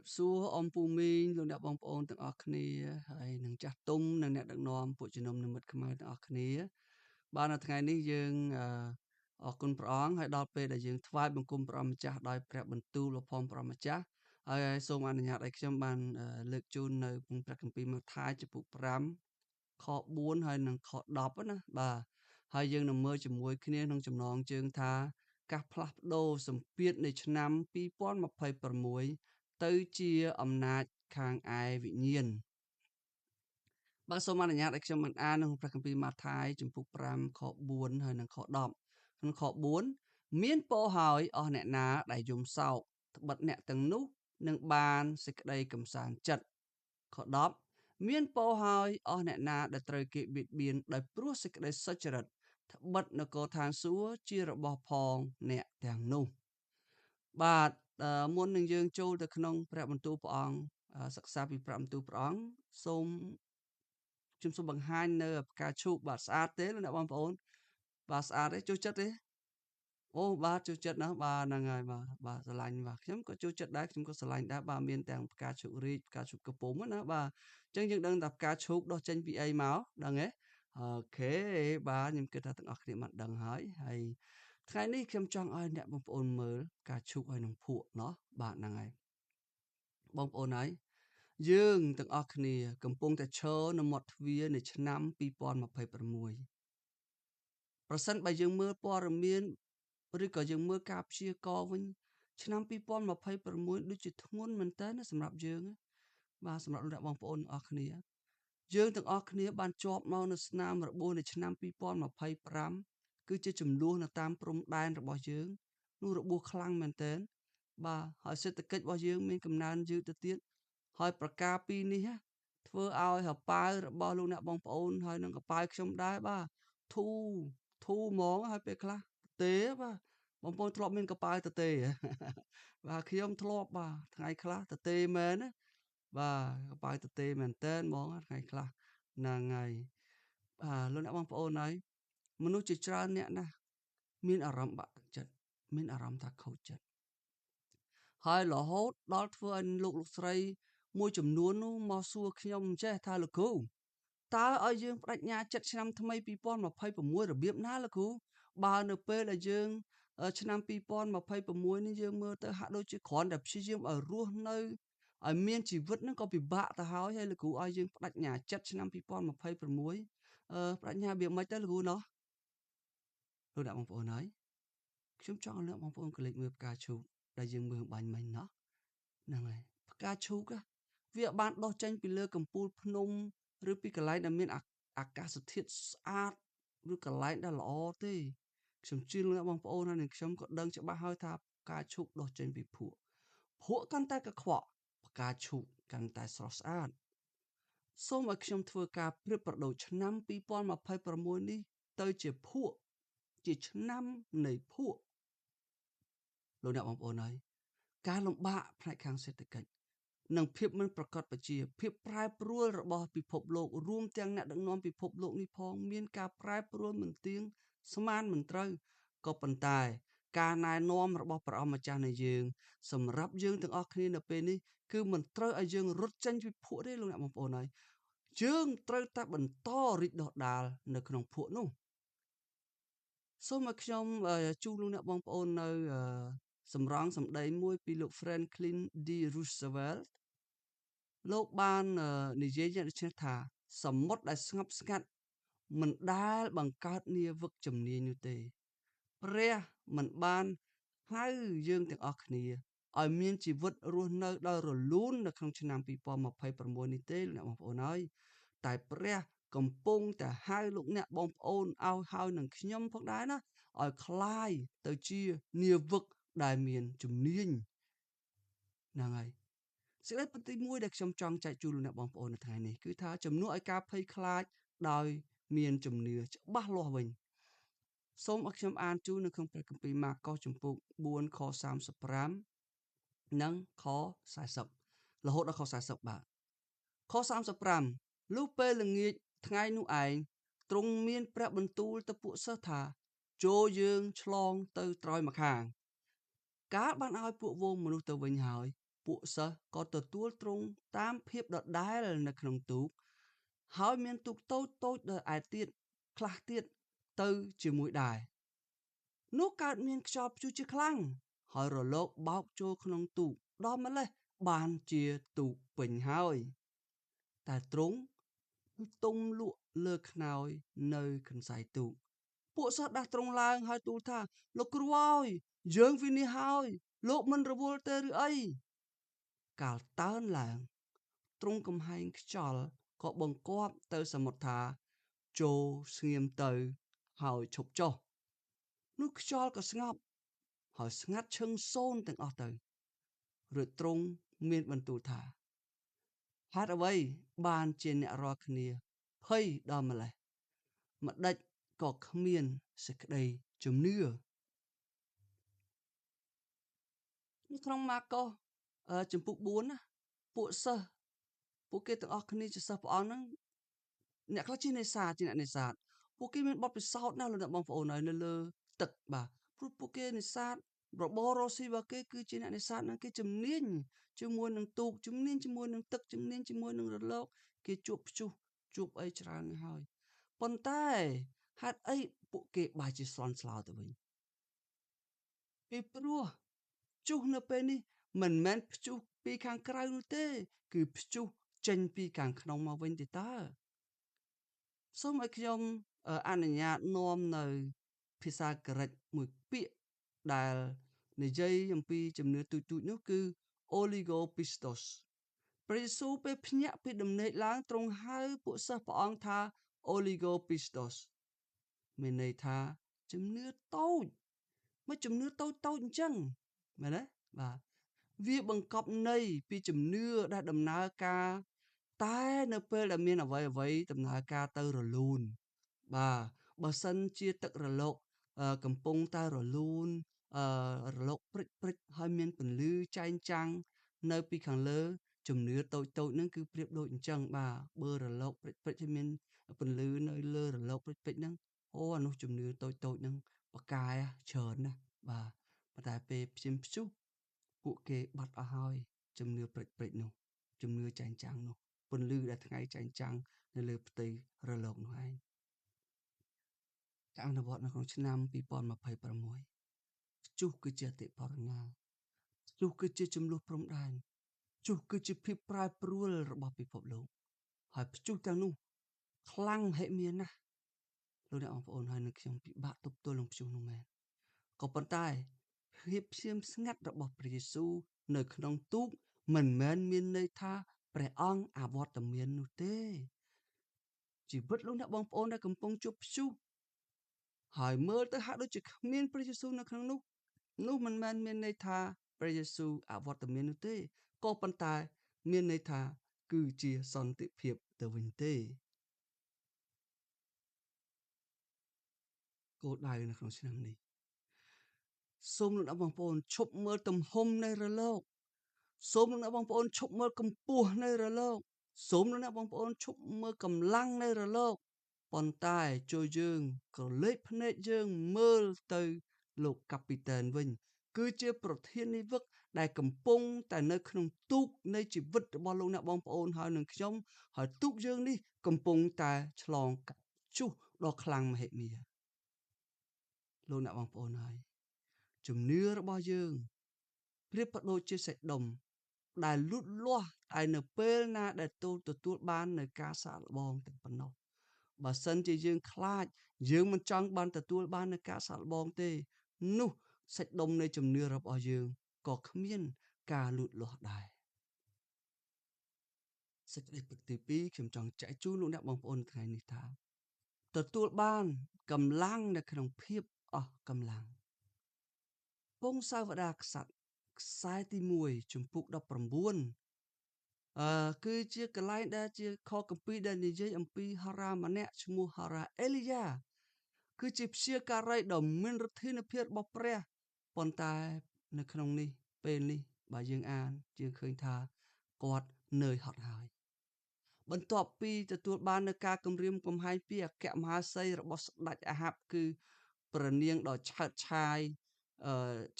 បសួរអ៊ំពូមីងលោកអ្នកបងប្អូនទាំងអស់គ្នាហើយនិងចាស់ទុំនិងអ្នកដឹកនាំពួកជំនុំនិមិត្តខ្មែរទាំងអស់គ្នាបាទនៅថ្ងៃនេះយើងអរគុណព្រះអង្គហើយដល់ពេលដែលយើងថ្វាយបង្គំព្រះម្ចាស់ដោយព្រះបន្ទូលផងព្រះម្ចាស់ហើយសូមអនុញ្ញាតឲ្យខ្ញុំបានលើកជូននៅព្រះគម្ពីរម៉ាថាយចំពុក5ខ4ហើយនិងខ10ណាបាទហើយយើងនឹងមើលជាមួយគ្នាក្នុងចំណងជើងថាការផ្លាស់ប្ដូរសម្ពាធនៃឆ្នាំ2026ទៅជាអំណាចខាងឯវិញ្ញាណបាទសូមអនុញ្ញាតឲ្យខ្ញុំបានអានក្នុងព្រះគម្ពីរម៉ាថាយចំពុក5ខ4ហើយនិងខ10ក្នុងខ4មានពរហើយអស់អ្នកណាដែលយំសោកត្បិតអ្នកទាំងនោះនឹងបានសេចក្តីកំសាន្តចិត្តខ10មានពរហើយអស់អ្នកណាដែលត្រូវគេបៀតបៀនដោយព្រោះសេចក្តីសុចរិតត្បិតនគរឋានសួគ៌ជារបស់ផងអ្នកទាំងនោះបាទមុននឹងយើងចូលទៅក្នុងព្រះបន្ទូលព្រះអង្គសិក្សាពីព្រះបន្ទូលព្រះអង្គខ្ញុំសូមបង្ហាញនៅផ្កាឈូកបាទស្អាតទេលោកអ្នកបងប្អូនបាទស្អាតទេចូលចិត្តទេអូបាទចូលចិត្តណាបាទហ្នឹងហើយបាទស្រឡាញ់បាទខ្ញុំក៏ចូលចិត្តដែរខ្ញុំក៏ស្រឡាញ់ដែរបាទមានទាំងផ្កាឈូករីកផ្កាឈូកកំពុំណាបាទអញ្ចឹងយើងដឹងថាផ្កាឈូកដុះចេញពីអីមកដឹងទេអូខេបាទខ្ញុំគិតថាទាំងអស់គ្នាបានដឹងហើយថ្ងៃនេះខ្ញុំចង់ឲ្យអ្នកបងប្អូនមើលផ្កាឈូកហើយនឹងភក់เนาะបាទហ្នឹងហើយបងប្អូនហើយយើងទាំងអស់គ្នាកំពុងតែឈរនៅមាត់ទ្វារនៃឆ្នាំ2026ប្រសិនបើយើងមើលព័ត៌មានឬក៏យើងមើលការព្យាករណ៍វិញឆ្នាំ2026ដូចជាធ្ងន់មែនតើសម្រាប់យើងបាទសម្រាប់លោកអ្នកបងប្អូនទាំងអស់គ្នាយើងទាំងអស់គ្នាបានជាប់មកនៅស្នាមរបួសនៃឆ្នាំ2025គឺជាចំនួននៅតាមព្រំដែនរបស់យើងនោះរបួសខ្លាំងមែនតើបាទហើយសេដ្ឋកិច្ចរបស់យើងមានកំណើនយឺតទៅទៀតហើយប្រការពីរនេះធ្វើឲ្យហប៉ាវរបស់លោកអ្នកបងប្អូនហើយនឹងកប៉ាវខ្ញុំដែរបាទធូហ្មងហើយពេលខ្លះទេបាទបងប្អូនធ្លាប់មានកប៉ាវទទេបាទខ្ញុំធ្លាប់បាទថ្ងៃខ្លះទទេមែនណាបាទកប៉ាវទទេមែនតើហ្មងថ្ងៃខ្លះហ្នឹងហើយបាទលោកអ្នកបងប្អូនហើយមនុស្សជាច្រើនអ្នកណាស់មានអារម្មណ៍បាក់ទឹកចិត្តមានអារម្មណ៍ថាខូចចិត្តហើយរហូតដល់ធ្វើឲ្យលោកស្រីមួយចំនួននោះមកសួរខ្ញុំចេះថាលោកគ្រូតើឲ្យយើងបដិញ្ញាចិត្តឆ្នាំថ្មី2026របៀបណាលោកគ្រូបើនៅពេលដែលយើងឆ្នាំ2026នេះយើងមើលទៅហាក់ដូចជាគ្រាន់តែព្យាយាមឲ្យរស់នៅឲ្យមានជីវិតហ្នឹងក៏ពិបាកទៅហើយលោកគ្រូឲ្យយើងបដិញ្ញាចិត្តឆ្នាំ2026បដិញ្ញារបៀបម៉េចទៅលោកគ្រូណោះលោកអ្នកបងប្អូនហើយខ្ញុំចង់ឲ្យលោកបងប្អូនកលេចមើលផ្កាឈូកដែលយើងមើលបាញ់មិញណោះហ្នឹងហើយផ្កាឈូកវាបានដុះចេញពីលើកំពូលភ្នំឬពីកន្លែងដែលមានអាកាសធាតុស្អាតឬកន្លែងដែលល្អទេខ្ញុំជឿលោកអ្នកបងប្អូនហើយនឹងខ្ញុំក៏ដឹងច្បាស់ហើយថាផ្កាឈូកដុះចេញពីភក់កាន់តែកខ្វក់ផ្កាឈូកកាន់តែស្រស់ស្អាតសូមឲ្យខ្ញុំធ្វើការប្រៀបប្រដូចឆ្នាំ2026នេះទៅជាភក់ជាឆ្នាំនៃភក់លោកអ្នកបងប្អូនហើយការលំបាកផ្នែកខាងសេដ្ឋកិច្ចនិងភាពមិនប្រកបប្រជាភាពប្រែប្រួលរបស់ពិភពលោករួមទាំងអ្នកដឹកនាំពិភពលោកនេះផងមានការប្រែប្រួលមិនទៀងស្មានមិនត្រូវក៏ប៉ុន្តែការណែនាំរបស់ព្រះអង្គម្ចាស់នៃយើងសម្រាប់យើងទាំងអស់គ្នានៅពេលនេះគឺមិនត្រូវឲ្យយើងរត់ចេញពីភក់ទេលោកអ្នកបងប្អូនហើយយើងត្រូវតែបន្តរីកដុះដាលនៅក្នុងភក់នោះសូមឲ្យខ្ញុំជួបលោកអ្នកបងប្អូននៅសម្រងសម្ដីមួយពីលោក Franklin D. Roosevelt លោកបាននិយាយយ៉ាងដូចនេះថាសមុទ្រដែលស្ងប់ស្ងាត់មិនដែលបង្កើតនាវិកជំនាញនោះទេព្រះមិនបានហៅយើងទាំងអស់គ្នាឲ្យមានជីវិតរស់នៅដោយរលូននៅក្នុងឆ្នាំ2026នេះទេលោកអ្នកបងប្អូនហើយតែព្រះកំពុងតែហៅលោកអ្នកបងប្អូនឲ្យហើយនឹងខ្ញុំផងដែរណាឲ្យคลายទៅជានាវិកដែលមានជំនាញហ្នឹងហើយសេចក្តីបន្តិចមួយដែលខ្ញុំចង់ចែកជូនលោកអ្នកបងប្អូននៅថ្ងៃនេះគឺថាជំនួសឲ្យការភ័យខ្លាចដោយមានជំនឿច្បាស់លាស់វិញសូមឲ្យខ្ញុំអានជូននៅក្នុងព្រះគម្ពីរម៉ាកុសចំពុក4ខ35និងខ40រហូតដល់ខ40បាទខ35លុះពេលល្ងាចថ្ងៃនោះឯងទ្រង់មានព្រះបន្ទូលទៅពួកសិស្សថាចូលយើងឆ្លងទៅត្រើយម្ខាងកាលបានឲ្យពួកវងមនុស្សទៅវិញហើយ ពួកសិស្សក៏ទទួលទ្រង់តាមភាពដដែលនៅក្នុងទូកហើយមានទូកតូចៗដោយឯទៀតខ្លះទៀតទៅជាមួយដែរនោះកើតមានខ្យល់ព្យុះជាខ្លាំងហើយរលកបោកចូលក្នុងទូកដល់ម្លេះបានជាទូកពេញហើយតែទ្រង់ទុំលក់លើខ្នើយនៅកន្សែងទូកពួកសិស្សដាស់ទ្រង់ឡើងហើយទូលថាលោកគ្រូអើយយើងវិនិច្ឆ័យហើយលោកមិនរវល់ទេឬអីកាលតើនឡើងទ្រង់កំហែងខ្យល់ក៏បង្គាប់ទៅសមុទ្រថាចូលស្ងៀមទៅហើយឈប់ចុះនោះខ្យល់ក៏ស្ងប់ហើយស្ងាត់ឈឹងសូន្យទាំងអស់ទៅរួចទ្រង់មានបន្ទូលថាហេតុអ្វីបានជាអ្នករាល់គ្នាភ័យដល់ម្លេះម្ដេចក៏គ្មានសេចក្តីជំនឿនៅក្នុងម៉ាកុសចំពុក4ណាពួកសិស្សពួកគេទាំងអស់គ្នាជាសិស្សព្រះអង្គហ្នឹងអ្នកខ្លះជាអ្នកនេសាទពួកគេមានបទពិសោធន៍ណាស់លោកអ្នកបងប្អូនហើយនៅលើទឹកបាទព្រោះពួកគេនេសាទរបររស់ស៊ីរបស់គេគឺជាអ្នកនេសាទហ្នឹងគេជំនាញជាមួយនឹងទូកជំនាញជាមួយនឹងទឹកជំនាញជាមួយនឹងរលកគេជួបព្យុះជួបអីច្រើនហើយប៉ុន្តែហេតុអីពួកគេបែរជាស្លន់ស្លោទៅវិញពីព្រោះព្យុះនៅពេលនេះមិនមែនព្យុះពីខាងក្រៅនោះទេគឺព្យុះចេញពីខាងក្នុងមកវិញទេតើសូមឲ្យខ្ញុំអនុញ្ញាតនាំនៅភាសាក្រិកមួយពាក្យដែលនិយាយអំពីជំនឿទូចៗនោះគឺ oligopistos ព្រះយេស៊ូវពេលភ្ញាក់ពីដំណេកឡើងទ្រង់ហៅពួកសិស្សព្រះអង្គថា oligopistos មានន័យថាជំនឿតូចមកជំនឿតូចអញ្ចឹងមែនទេបាទវាបង្កប់ន័យពីជំនឿដែលដំណើរការតែនៅពេលដែលមានអ្វីដំណើរការទៅរលូនបាទបើសិនជាទឹករលកកំពុងតែរលូនរលកព្រិចហើយមានពន្លឺចែងចាំងនៅពីខាងលើជំនឿតូចហ្នឹងគឺប្រៀបដូចអញ្ចឹងបាទបើរលកព្រិចហើយមានពន្លឺនៅលើរលកព្រិចហ្នឹងអូអានោះជំនឿតូចហ្នឹងបកាយច្រើនណាស់បាទប៉ុន្តែពេលព្យុះពួកគេបាត់អស់ហើយជំនឿព្រិចនោះជំនឿចែងចាំងនោះពន្លឺដែលថ្ងៃចែងចាំងនៅលើផ្ទៃរលកនោះឯងការអនុវត្តនៅក្នុងឆ្នាំ2026ព្យុះគឺជាអតិបរមាព្យុះគឺជាចំនួនព្រំដែនព្យុះគឺជាភាពប្រែប្រួលរបស់ពិភពលោកហើយព្យុះទាំងនោះខ្លាំងហិមាណាស់លោកអ្នកបងប្អូនហើយនឹងខ្ញុំពិបាកទប់ទល់នឹងព្យុះនោះមែនក៏ប៉ុន្តែភាពស្ងៀមស្ងាត់របស់ព្រះយេស៊ូវនៅក្នុងទូកមិនមែនមានន័យថាព្រះអង្គអវត្តមាននោះទេជីវិតលោកអ្នកបងប្អូនដែលកំពុងជួបព្យុះហើយមើលទៅហាក់ដូចជាគ្មានព្រះយេស៊ូវនៅក្នុងនោះមិនមែនមានន័យថាព្រះយេស៊ូវអវត្តមាននោះទេក៏ប៉ុន្តែមានន័យថាគឺជាសន្តិភាពទៅវិញទេគោលដៅនៅក្នុងឆ្នាំនេះសូមលោកអ្នកបងប្អូនឈប់មើលទំហំនៃរលកសូមលោកអ្នកបងប្អូនឈប់មើលកម្ពស់នៃរលកសូមលោកអ្នកបងប្អូនឈប់មើលកម្លាំងនៃរលកប៉ុន្តែចូលយើងក៏លេចភ្នែកយើងមើលទៅលោកកាពីតែនវិញគឺជាប្រធាននាវិកដែលកំពុងតែនៅក្នុងទូកនៃជីវិតរបស់លោកអ្នកបងប្អូនហើយនឹងខ្ញុំហើយទូកយើងនេះកំពុងតែឆ្លងកាត់ព្យុះដ៏ខ្លាំងមហិមាលោកអ្នកបងប្អូនហើយជំនឿរបស់យើងប្រៀបប្រដូចជាសាច់ដុំដែលលូតលាស់តែនៅពេលណាដែលទទួលបាននៅការសាកល្បងតែប៉ុណ្ណោះបើសិនជាយើងខ្លាចយើងមិនចង់បានទទួលបាននៅការសាកល្បងទេនោះសាច់ដុំនៃជំនឿរបស់យើងក៏គ្មានការលូតលាស់ដែរសេចក្តីពិតទី2ខ្ញុំចង់ចែកជូនលោកអ្នកបងប្អូនថ្ងៃនេះថាទទួលបានកម្លាំងនៅក្នុងភាពអស់កម្លាំងពងសាវតារក្សត្រខ្សែទី1ជំពូក19គឺជាកន្លែងដែលជាខគម្ពីរដែលនិយាយអំពីហោរាម្នាក់ឈ្មោះហោរាអេលីយ៉ាគឺជាព្យាការីដ៏មានឫទ្ធានុភាពរបស់ព្រះប៉ុន្តែនៅក្នុងនេះពេលនេះបើយើងអានយើងឃើញថាគាត់នឿយហត់ហើយបន្ទាប់ពីទទួលបាននៅការគម្រាមកំហែងពីអគ្គមហាសីរបស់ស្ដេចអាហាបគឺព្រះនាងដ៏ឆើតឆាយ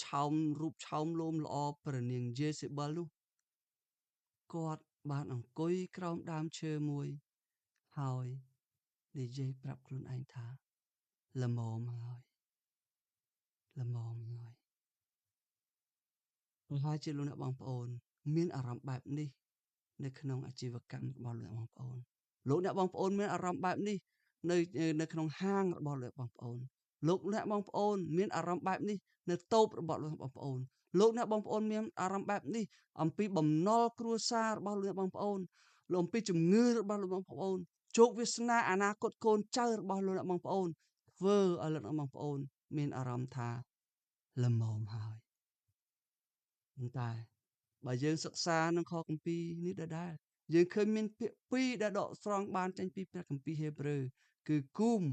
ឆោមរូបឆោមលោមល្អព្រះនាងយេសេបិលនោះ គាត់បានអង្គុយក្រោមដើមឈើមួយហើយនិយាយប្រាប់ខ្លួនឯងថាល្មមហើយល្មមហើយប្រហែលជាលោកអ្នកបងប្អូនមានអារម្មណ៍បែបនេះនៅក្នុងអាជីវកម្មរបស់លោកអ្នកបងប្អូនលោកអ្នកបងប្អូនមានអារម្មណ៍បែបនេះនៅក្នុងហាងរបស់លោកបងប្អូនលោកអ្នកបងប្អូនមានអារម្មណ៍បែបនេះនៅតូបរបស់លោកបងប្អូនលោកអ្នកបងប្អូនមានអារម្មណ៍បែបនេះអំពីបំណុលគ្រួសាររបស់លោកអ្នកបងប្អូនលោកអំពីជំងឺរបស់លោកបងប្អូនជោគវាសនាអនាគតកូនចៅរបស់លោកអ្នកបងប្អូនធ្វើឲ្យលោកអ្នកបងប្អូនមានអារម្មណ៍ថាល្មមហើយប៉ុន្តែបើយើងសិក្សាក្នុងខគម្ពីរនេះដដែលយើងឃើញមានពាក្យពីរដែលដកស្រង់បានចេញពីព្រះគម្ពីរហេព្រើរគឺគូម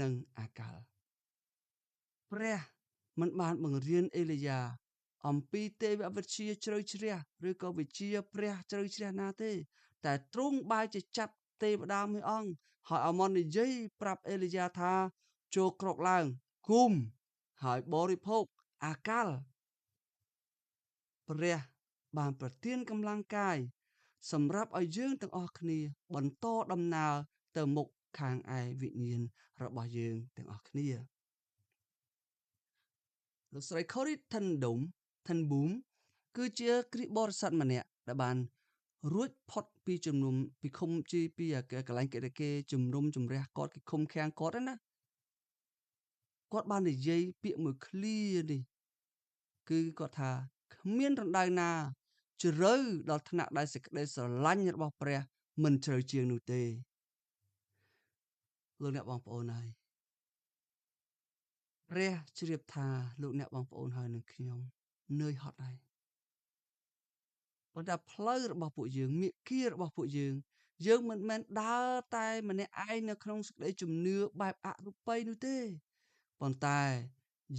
និងអាកាល់ព្រះមិនបានបង្រៀនអេលីយ៉ាអំពីទេវវិទ្យាជ្រៅជ្រះឬក៏វិជ្ជាព្រះជ្រៅជ្រះណាទេតែទ្រង់បែរជាចាត់ទេវតាមួយអង្គហើយអមននិយាយប្រាប់អេលីយ៉ាថាចូលក្រកឡើងគូមហើយបរិភោគអាកាល់ព្រះបានប្រទានកម្លាំងកាយសម្រាប់ឲ្យយើងទាំងអស់គ្នាបន្តដំណើរទៅមុខខាងឯវិញ្ញាណរបស់យើងទាំងអស់គ្នាលោកស្រី Corrie ten Boom គឺជាគ្រីស្ទបរិស័ទម្នាក់ដែលបានរួចផុតពីជំនុំពីឃុំជីពីកន្លែងគេជំនុំជម្រះគាត់គេឃុំឃាំងគាត់ណាគាត់បាននិយាយពាក្យមួយឃ្លានេះគឺគាត់ថាគ្មានរណ្ដៅណាជ្រៅដល់ថ្នាក់ដែលសេចក្តីស្រឡាញ់របស់ព្រះមិនជ្រៅជាងនោះទេលោកអ្នកបងប្អូនហើយព្រះជ្រាបថាលោកអ្នកបងប្អូនហើយនឹងខ្ញុំនឿយហត់ហើយប៉ុន្តែផ្លូវរបស់ពួកយើងមាគ៌ារបស់ពួកយើងមិនមែនដើរតែម្នាក់ឯងនៅក្នុងសេចក្តីជំនឿបែបអរូបីនោះទេប៉ុន្តែ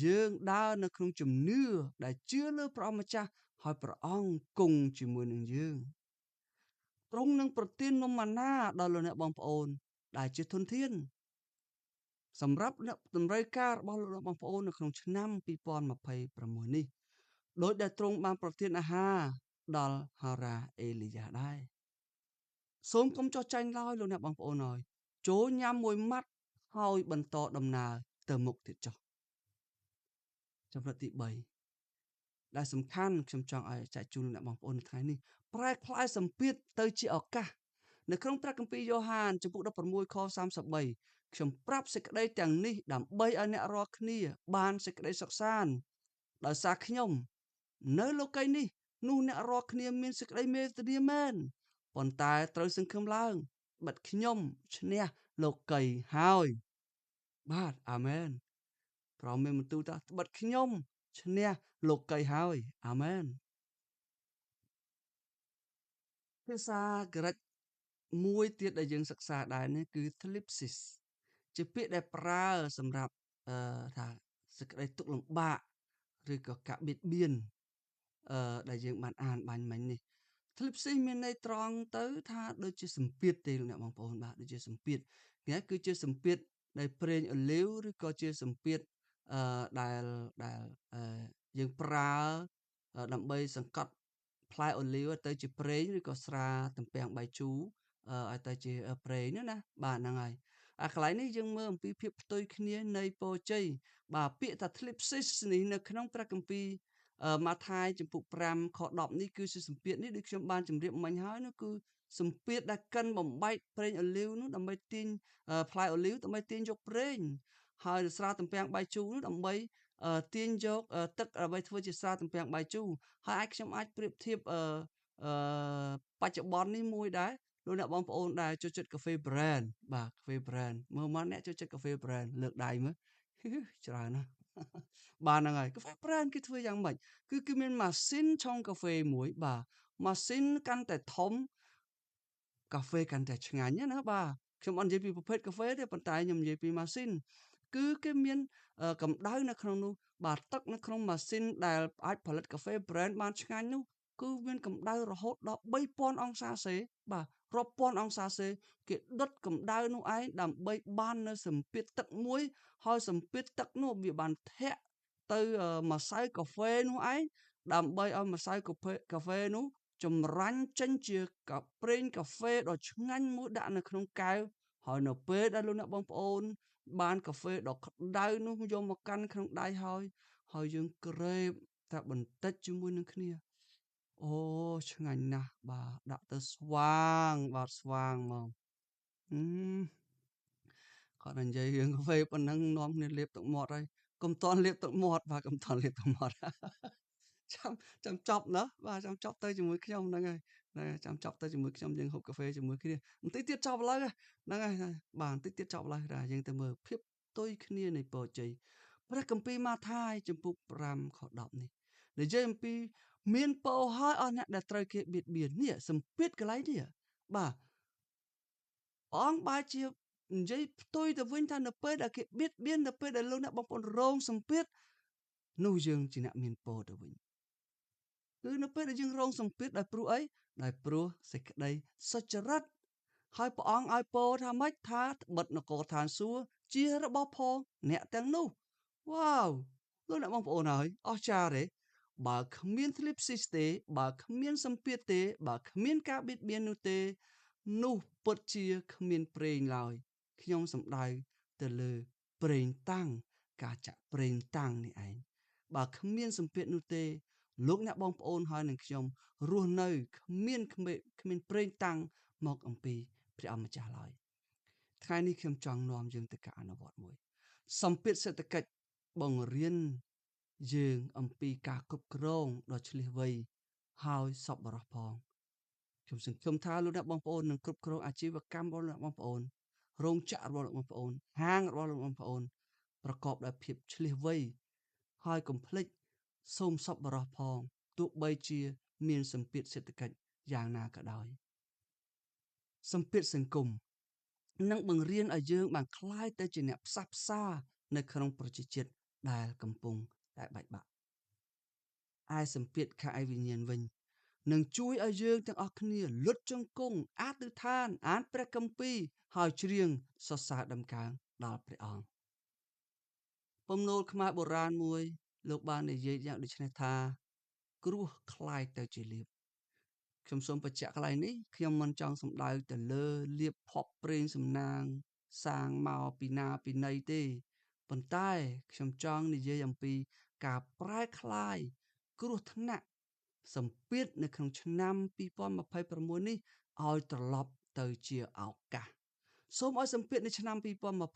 យើងដើរនៅក្នុងជំនឿដែលជឿលើព្រះអង្គម្ចាស់ហើយព្រះអង្គគង់ជាមួយនឹងយើងទ្រង់នឹងប្រទាននំម៉ាណាដល់លោកអ្នកបងប្អូនដែលជាធនធានសម្រាប់អ្នកតម្រូវការរបស់លោកបងប្អូននៅក្នុងឆ្នាំ2026នេះដោយដែលទ្រង់បានប្រទានអាហារដល់ហារ៉ាអេលីយ៉ាដែរសូមកុំចោះចាញ់ឡើយលោកអ្នកបងប្អូនអើយចូលញ៉ាំមួយម៉ាត់ហើយបន្តដំណើរទៅមុខទៀតចុះចំណុចទី3ដែលសំខាន់ខ្ញុំចង់ឲ្យចែកជូនលោកអ្នកបងប្អូននៅថ្ងៃនេះប្រែក្លាយសម្ពាធទៅជាឱកាសនៅក្នុងព្រះគម្ពីរយ៉ូហានចំពុក16ខ33ខ្ញុំប្រាប់សេចក្តីទាំងនេះដើម្បីឲ្យអ្នករាល់គ្នាបានសេចក្តីសុខសាន្តដោយសារខ្ញុំនៅលោកីយ៍នេះនោះអ្នករាល់គ្នាមានសេចក្តីមេត្តាមែនប៉ុន្តែត្រូវសង្ឃឹមឡើងបិទខ្ញុំឈ្នះលោកីយ៍ហើយបាទអាមែនព្រះមានបន្ទូលថាបិទខ្ញុំឈ្នះលោកីយ៍ហើយអាមែនភាសាក្រិកមួយទៀតដែលយើងសិក្សាដែរនេះគឺ thlipsis ជាពាក្យដែលប្រើសម្រាប់ថាសេចក្តីទុក្ខលំបាកឬក៏ការបៀតបៀនដែលយើងបានអានបាញ់មិញនេះ thlipsis មានន័យត្រង់ទៅថាដូចជាសម្ពាធទេលោកអ្នកបងប្អូនបាទដូចជាសម្ពាធនេះគឺជាសម្ពាធនៃប្រេងអូលីវឬក៏ជាសម្ពាធដែលយើងប្រើដើម្បីសង្កត់ផ្លែអូលីវទៅជាប្រេងឬក៏ស្រាទំពាំងបាយជូរឲ្យទៅជាប្រេងណាបាទហ្នឹងហើយកន្លែងនេះយើងមើលអំពីភាពផ្ទុយគ្នានៃពរជ័យបាទពាក្យថា thlipsis នេះនៅក្នុងព្រះគម្ពីរម៉ាថាយចំពុក5ខ10នេះគឺជាសម្ពាធនេះដូចខ្ញុំបានជម្រាបមិញហើយនោះគឺសម្ពាធដែលកិនបំបែកប្រេងអូលីវនោះដើម្បីទាញផ្លែអូលីវដើម្បីទាញយកប្រេងហើយស្រាទំពាំងបាយជូរនោះដើម្បីទាញយកទឹកដើម្បីធ្វើជាស្រាទំពាំងបាយជូរហើយខ្ញុំអាចប្រៀបធៀបអឺបច្ចុប្បន្ននេះមួយដែរលោកអ្នកបងប្អូនដែលចូលចិត្តកាហ្វេ brand បាទកាហ្វេ brand មើលមកអ្នកចូលចិត្តកាហ្វេ brand លើកដៃមើលច្រើនណាស់បាទហ្នឹងហើយកាហ្វេ brand គេធ្វើយ៉ាងម៉េចគឺគេមានម៉ាស៊ីនឆុងកាហ្វេមួយបាទម៉ាស៊ីនកាន់តែធំកាហ្វេកាន់តែឆ្ងាញ់ណាបាទខ្ញុំអត់និយាយពីប្រភេទកាហ្វេទេប៉ុន្តែខ្ញុំនិយាយពីម៉ាស៊ីនគឺគេមានកម្ដៅនៅក្នុងនោះបាទទឹកនៅក្នុងម៉ាស៊ីនដែលអាចផលិតកាហ្វេ brand បានឆ្ងាញ់នោះគឺមានកម្ដៅរហូតដល់3000អង្សាសេបាទរាប់ពាន់អង្សាសេគេដុតកម្ដៅនោះឯងដើម្បីបាននៅសម្ពាធទឹកមួយហើយសម្ពាធទឹកនោះវាបានធាក់ទៅម្សៅកាហ្វេនោះឯងដើម្បីឲ្យម្សៅកាហ្វេនោះ ចម្រាញ់ចេញជាប្រេងកាហ្វេដ៏ឆ្ងាញ់មួយដាក់នៅក្នុងកែវហើយនៅពេលដែលលោកអ្នកបងប្អូនបានកាហ្វេដ៏ក្តៅនោះយកមកកាន់ក្នុងដៃហើយយើងក្រេបតែបន្តិចជាមួយនឹងគ្នាអូឆ្ងាញ់ណាស់បាទដាក់ទៅស្វាងបាទស្វាងហ្មងគាត់និយាយរឿងកាហ្វេប៉ុណ្ណឹងនាំគ្នាលាបទឹកមាត់ហើយកុំតន់លាបទឹកមាត់បាទកុំតន់លាបទឹកមាត់ចាំចប់ណាបាទចាំចប់ទៅជាមួយខ្ញុំហ្នឹងហើយចាំចប់ទៅជាមួយខ្ញុំយើងហូបកាហ្វេជាមួយគ្នាបន្តិចទៀតចប់ឥឡូវហ្នឹងហើយបាទបន្តិចទៀតចប់ឥឡូវដែរយើងទៅមើលភាពផ្ទុយគ្នានៃពរជ័យព្រះគម្ពីរម៉ាថាយចំពុក5ខ10នេះនិយាយអំពីមានពរហើយអស់អ្នកដែលត្រូវគេបៀតបៀននេះសម្ពាធកន្លែងនេះបាទព្រះអង្គបែរជានិយាយផ្ទុយទៅវិញថានៅពេលដែលគេបៀតបៀននៅពេលដែលលោកអ្នកបងប្អូនរងសម្ពាធនោះយើងជាអ្នកមានពរទៅវិញគឺនៅពេលដែលយើងរងសម្ពាធដោយព្រោះអីដោយព្រោះសេចក្តីសុចរិតហើយព្រះអង្គឲ្យពរថាម៉េចថាត្បិតនគរឋានសួគ៌ជារបស់ផងអ្នកទាំងនោះវ៉ាវលោកអ្នកបងប្អូនហើយអស្ចារ្យទេបើគ្មានធ្លាប់ស៊ីសទេបើគ្មានសម្ពាធទេបើគ្មានការបៀតបៀននោះទេនោះពិតជាគ្មានប្រេងឡើយខ្ញុំសំដៅទៅលើប្រេងតាំងការចាក់ប្រេងតាំងនេះឯងបើគ្មានសម្ពាធនោះទេលោកអ្នកបងប្អូនហើយនឹងខ្ញុំរស់នៅគ្មានប្រេងតាំងមកអំពីព្រះអម្ចាស់ឡើយថ្ងៃនេះខ្ញុំចង់នាំយើងទៅការអនុវត្តមួយសម្ពាធសេដ្ឋកិច្ចបង្រៀនយើងអំពីការគ្រប់គ្រងដ៏ឆ្លៀសវៃហើយសប្បុរសផងខ្ញុំសង្ឃឹមថាលោកអ្នកបងប្អូននឹងគ្រប់គ្រងអាជីវកម្មរបស់លោកអ្នកបងប្អូនរោងចក្ររបស់លោកបងប្អូនហាងរបស់លោកបងប្អូនប្រកបដោយភាពឆ្លៀសវៃហើយកុំភ្លេចសូមសប្បុរសផងទោះបីជាមានសម្ពាធសេដ្ឋកិច្ចយ៉ាងណាក៏ដោយសម្ពាធសង្គមនឹងបង្រៀនឲ្យយើងបានក្លាយទៅជាអ្នកផ្សះផ្សានៅក្នុងប្រជាជាតិដែលកំពុងតែបែកបាក់ឯសម្ពាធខាងឯវិញ្ញាណវិញនឹងជួយឲ្យយើងទាំងអស់គ្នាលុតជង្គង់អធិដ្ឋានអានព្រះគម្ពីរហើយច្រៀងសរសើរដំកើងដល់ព្រះអង្គពំនោលខ្មែរបុរាណមួយលោកបាននិយាយយ៉ាងដូចនេះថាគ្រោះคล้ายទៅជាលៀបខ្ញុំសូមបញ្ជាក់កន្លែងនេះខ្ញុំមិនចង់សំដៅទៅលើលៀបភ័ព្វព្រេងសំណាងសាងមកពីណាពីណីទេប៉ុន្តែខ្ញុំចង់និយាយអំពីការប្រែคลายគ្រោះថ្នាក់សម្ពាធនៅក្នុងឆ្នាំ2026នេះឲ្យត្រឡប់ទៅជាឱកាសសូមឲ្យសម្ពាធនៅឆ្នាំ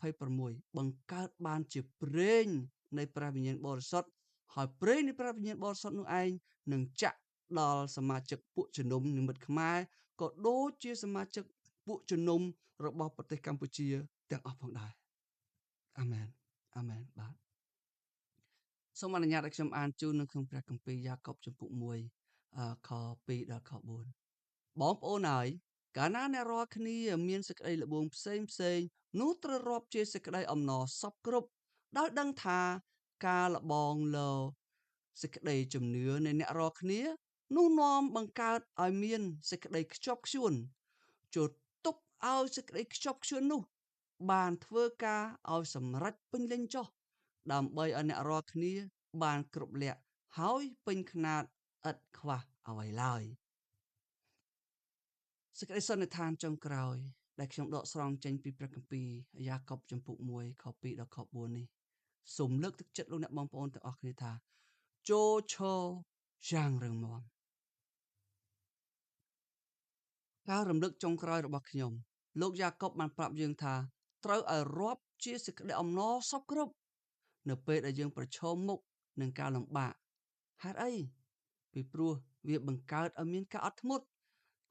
2026បង្កើតបានជាព្រេងនៃព្រះវិញ្ញាណបរិសុទ្ធហើយព្រេងនៃព្រះវិញ្ញាណបរិសុទ្ធនោះឯងនឹងចាក់ដល់សមាជិកពួកជំនុំនិមិត្តខ្មែរក៏ដូចជាសមាជិកពួកជំនុំរបស់ប្រទេសកម្ពុជាទាំងអស់ផងដែរអាមែនអាមែនបាទសូមអនុញ្ញាតឲ្យខ្ញុំអានជូននៅក្នុងព្រះគម្ពីរយ៉ាកុបចំពុក1ខ2ដល់ខ4បងប្អូនហើយកាលណាអ្នករាល់គ្នាមានសេចក្តីល្បួងផ្សេងនោះត្រូវរាប់ជាសេចក្តីអំណរសពគ្រប់ដោយដឹងថាការលបងលើសេចក្តីជំនឿនៃអ្នករាល់គ្នានោះនាំបង្កើតឲ្យមានសេចក្តីខ្ជាប់ខ្ជួនចូលទុកឲ្យសេចក្តីខ្ជាប់ខ្ជួននោះបានធ្វើការឲ្យសម្រេចពេញលេញចុះដើម្បីឲ្យអ្នករាល់គ្នាបានគ្រប់លក្ខហើយពេញខ្នាតឥតខ្វះអ្វីឡើយសេចក្តីសន្និដ្ឋានចុងក្រោយដែលខ្ញុំដកស្រង់ចេញពីព្រះគម្ពីរយ៉ាកុបចំពុក1ខ2ដល់ខ4នេះសូមលើកទឹកចិត្តលោកអ្នកបងប្អូនទាំងអស់គ្នាថាចូលឈរយ៉ាងរឹងមាំការរំលឹកចុងក្រោយរបស់ខ្ញុំលោកយ៉ាកុបបានប្រាប់យើងថាត្រូវឲ្យរាប់ជាសេចក្តីអំណរសពគ្រប់នៅពេលដែលយើងប្រឈមមុខនឹងការលំបាកហេតុអីពីព្រោះវាបង្កើតឲ្យមានការអត់ធ្មត់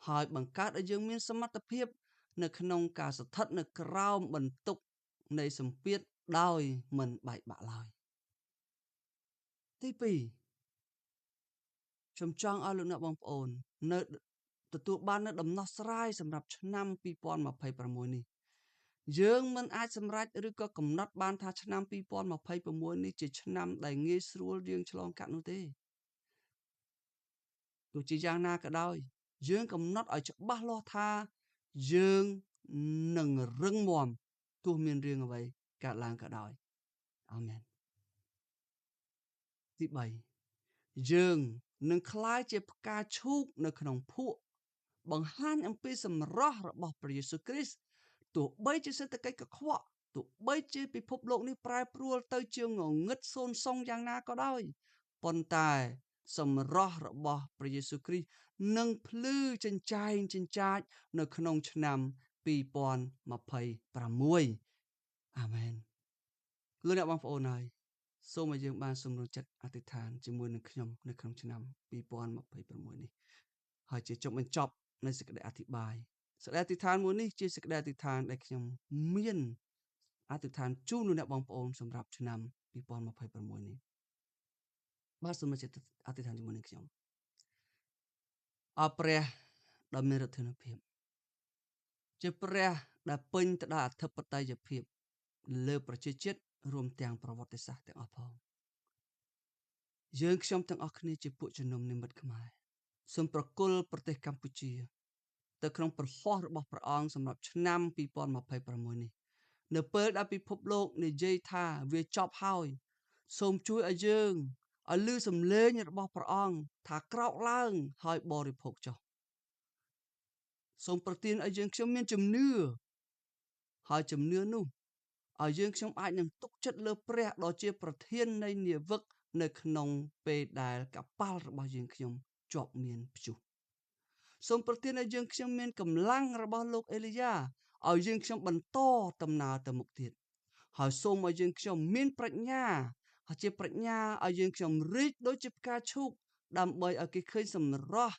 ហើយបង្កើតឲ្យយើងមានសមត្ថភាពនៅក្នុងការស្ថិតនៅក្រោមបន្ទុកនៃសម្ពាធដោយមិនបែកបាក់ឡើយទី2ខ្ញុំចង់ឲ្យលោកអ្នកបងប្អូននៅទទួលបាននូវដំណោះស្រាយសម្រាប់ឆ្នាំ2026នេះយើងមិនអាចសម្រេចឬក៏កំណត់បានថាឆ្នាំ2026នេះជាឆ្នាំដែលងាយស្រួលយើងឆ្លងកាត់នោះទេទោះជាយ៉ាងណាក៏ដោយយើងកំណត់ឲ្យច្បាស់លាស់ថាយើងនឹងរឹងមាំទោះមានរឿងអ្វីកើតឡើងក៏ដោយអាមែនទី3យើង នឹងក្លាយជាផ្កាឈូកនៅក្នុងភក់បង្ហាញអំពីសម្រស់របស់ព្រះយេស៊ូវគ្រីស្ទទោះបីជាសេដ្ឋកិច្ចកខ្វក់ទោះបីជាពិភពលោកនេះប្រែប្រួលទៅជាងងឹតសូន្យសងយ៉ាងណាក៏ដោយប៉ុន្តែសម្រស់របស់ព្រះយេស៊ូវគ្រីស្ទនឹងភ្លឺចិញ្ចែងចិញ្ចាចនៅក្នុងឆ្នាំ2026អាមែនលោកអ្នកបងប្អូនហើយសូមឲ្យយើងបានសម្រេចចិត្តអធិដ្ឋានជាមួយនឹងខ្ញុំនៅក្នុងឆ្នាំ2026នេះហើយជាចុងបញ្ចប់នៃសេចក្តីអធិប្បាយសេចក្តីអធិដ្ឋានមួយនេះជាសេចក្តីអធិដ្ឋានដែលខ្ញុំមានអធិដ្ឋានជូនលោកអ្នកបងប្អូនសម្រាប់ឆ្នាំ2026នេះបាទសូមចិត្តអធិដ្ឋានជាមួយនឹងខ្ញុំអរព្រះដ៏មានឫទ្ធានុភាពជាព្រះដែលពេញទៅដោយអធិបតេយ្យភាពលើប្រជាជាតិរួមទាំងប្រវត្តិសាស្ត្រទាំងអស់ផងយើងខ្ញុំទាំងអស់គ្នាជាពួកជំនុំនិមិត្តខ្មែរសូមប្រគល់ប្រទេសកម្ពុជាទៅក្នុងប្រហោះរបស់ព្រះអង្គសម្រាប់ឆ្នាំ2026នេះនៅពេលដែលពិភពលោកនិយាយថាវាចប់ហើយសូមជួយឲ្យយើងឲ្យឮសំឡេងរបស់ព្រះអង្គថាក្រោកឡើងហើយបរិភោគចុះសូមប្រទានឲ្យយើងខ្ញុំមានជំនឿហើយជំនឿនោះឲ្យយើងខ្ញុំអាចនឹងទុកចិត្តលើព្រះដ៏ជាប្រធាននៃនាវិកនៅក្នុងពេលដែលកប៉ាល់របស់យើងខ្ញុំជាប់មានព្យុះសូមប្រទានឲ្យយើងខ្ញុំមានកម្លាំងរបស់លោកអេលីយ៉ាឲ្យយើងខ្ញុំបន្តដំណើរទៅមុខទៀតហើយសូមឲ្យយើងខ្ញុំមានប្រាជ្ញាហើយជាប្រាជ្ញាឲ្យយើងខ្ញុំរីកដូចជាផ្កាឈូកដើម្បីឲ្យគេឃើញសម្រស់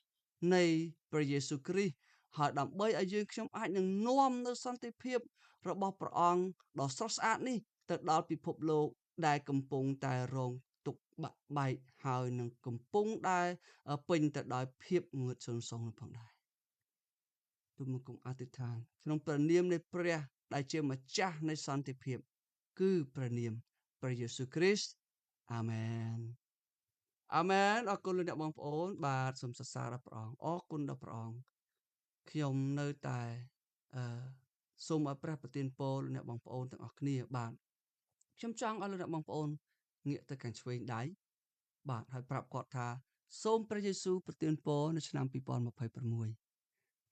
នៃព្រះយេស៊ូវគ្រីស្ទហើយដើម្បីឲ្យយើងខ្ញុំអាចនឹងនាំនៅសន្តិភាពរបស់ព្រះអង្គដ៏ស្រស់ស្អាតនេះទៅដល់ពិភពលោកដែលកំពុងតែរងទុក្ខបាក់បែកហើយនឹងកំពុងដែលពេញទៅដោយភាពងឿតស៊ុនសងផងដែរទូលមកគុំអធិដ្ឋានក្នុងព្រះនាមនៃព្រះដែលជាម្ចាស់នៃសន្តិភាពគឺព្រះនាមព្រះយេស៊ូវគ្រីស្ទអាមែនអាមែនអរគុណលោកអ្នកបងប្អូនបាទសូមសរសើរដល់ព្រះអង្គអរគុណដល់ព្រះអង្គខ្ញុំនៅតែសូមឲ្យព្រះប្រទានពរលោកអ្នកបងប្អូនទាំងអស់គ្នាបាទខ្ញុំចង់ឲ្យលោកអ្នកបងប្អូនងាកទៅខាងឆ្វេងដៃបាទហើយប្រាប់គាត់ថាសូមព្រះយេស៊ូវប្រទានពរនៅឆ្នាំ2026អូ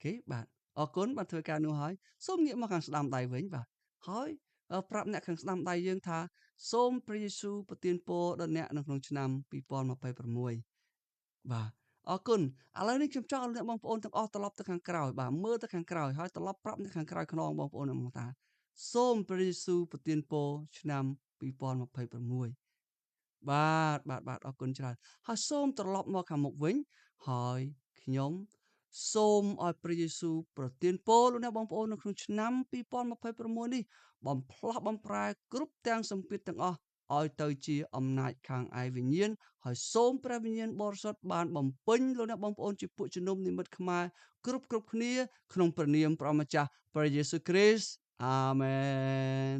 ខេបាទអរគុណបានធ្វើការនោះហើយសូមងាកមកខាងស្ដាំដៃវិញបាទហើយប្រាប់អ្នកខាងស្ដាំដៃយើងថាសូមព្រះយេស៊ូវប្រទានពរដល់អ្នកនៅក្នុងឆ្នាំ2026បាទអរគុណឥឡូវនេះខ្ញុំចង់ឲ្យអ្នកបងប្អូនទាំងអស់ត្រឡប់ទៅខាងក្រោយបាទមើលទៅខាងក្រោយហើយត្រឡប់ប្រាប់អ្នកខាងក្រោយខ្នងបងប្អូនមកថាសូមព្រះយេស៊ូវប្រទានពរឆ្នាំ2026បាទអរគុណច្រើនហើយសូមត្រឡប់មកខាងមុខវិញហើយខ្ញុំសូមឲ្យព្រះយេស៊ូវប្រទានពរលោកអ្នកបងប្អូននៅក្នុងឆ្នាំ2026នេះបំផ្លាស់បំប្រែគ្រប់ទាំងសម្ពាធទាំងអស់ឲ្យទៅជាអំណាចខាងឯវិញ្ញាណហើយសូមព្រះវិញ្ញាណបរិសុទ្ធបានបំពេញលោកអ្នកបងប្អូនជាពួកជំនុំនិមិត្តខ្មែរគ្រប់គ្នាក្នុងព្រះនាមព្រះម្ចាស់ព្រះយេស៊ូវគ្រីស្ទអាមែន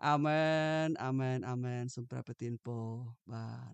អាមែនសូមព្រះប្រទានពរបាទ